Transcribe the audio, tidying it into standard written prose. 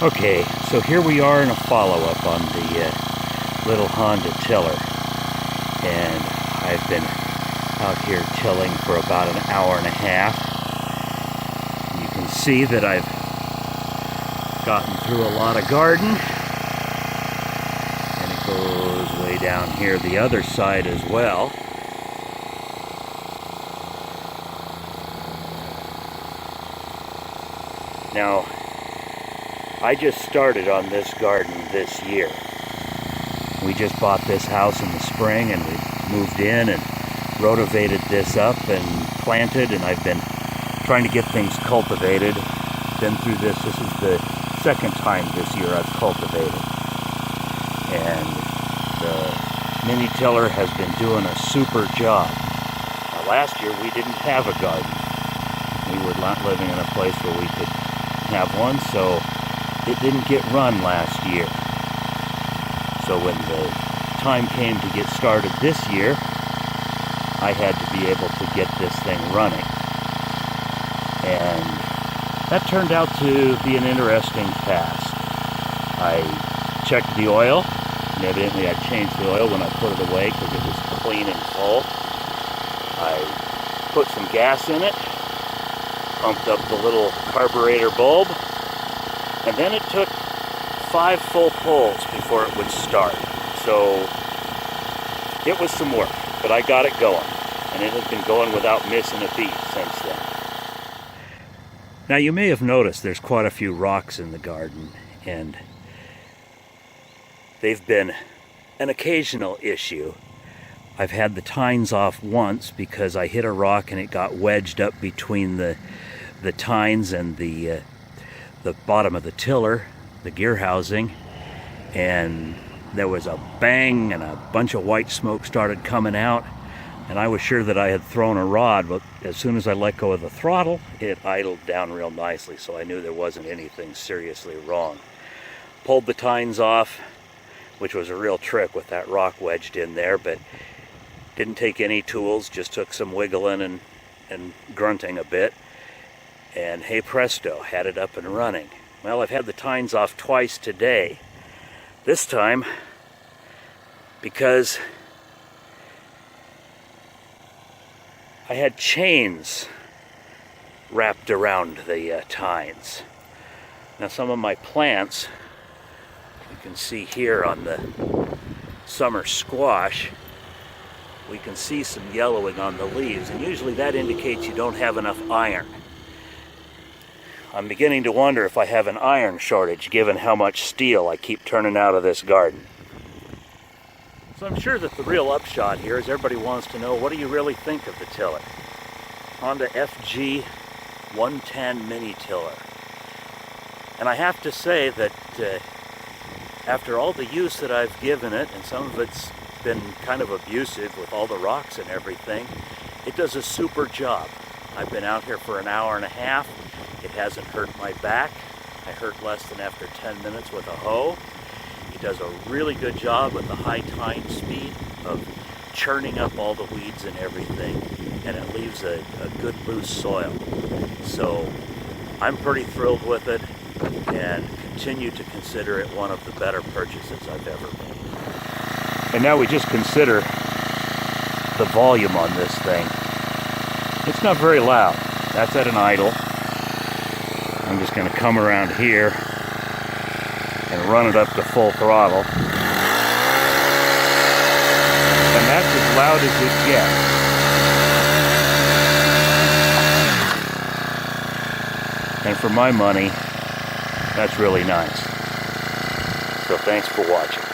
Okay, so here we are in a follow-up on the little Honda tiller, and I've been out here tilling for about an hour and a half. You can see that I've gotten through a lot of garden, and it goes way down here the other side as well. Now, I just started on this garden this year. We just bought this house in the spring, and we moved in and rotivated this up and planted, and I've been trying to get things cultivated. Been through this. This is the second time this year I've cultivated. And the mini tiller has been doing a super job. Now, last year we didn't have a garden. We were not living in a place where we could have one, so it didn't get run last year. So when the time came to get started this year, I had to be able to get this thing running. And that turned out to be an interesting task. I checked the oil, and evidently I changed the oil when I put it away because it was clean and full. I put some gas in it, pumped up the little carburetor bulb, and then it took 5 full pulls before it would start. So it was some work, but I got it going, and it has been going without missing a beat since then. Now, you may have noticed there's quite a few rocks in the garden, and they've been an occasional issue. I've had the tines off once because I hit a rock and it got wedged up between the tines and the bottom of the tiller, the gear housing, and there was a bang and a bunch of white smoke started coming out, and I was sure that I had thrown a rod, but as soon as I let go of the throttle, it idled down real nicely, so I knew there wasn't anything seriously wrong. Pulled the tines off, which was a real trick with that rock wedged in there, but didn't take any tools, just took some wiggling and grunting a bit, and hey presto, had it up and running. Well, I've had the tines off twice today. This time because I had chains wrapped around the tines. Now, some of my plants, you can see here on the summer squash, we can see some yellowing on the leaves, and usually that indicates you don't have enough iron. I'm beginning to wonder if I have an iron shortage given how much steel I keep turning out of this garden. So I'm sure that the real upshot here is everybody wants to know, what do you really think of the tiller? Honda FG110 mini tiller. And I have to say that after all the use that I've given it, and some of it's been kind of abusive with all the rocks and everything, it does a super job. I've been out here for an hour and a half. It hasn't hurt my back. I hurt less than after 10 minutes with a hoe. It does a really good job with the high tine speed of churning up all the weeds and everything, and it leaves a good loose soil. So I'm pretty thrilled with it and continue to consider it one of the better purchases I've ever made. And now we just consider the volume on this thing. It's not very loud. That's at an idle. I'm just going to come around here and run it up to full throttle. And that's as loud as it gets. And for my money, that's really nice. So thanks for watching.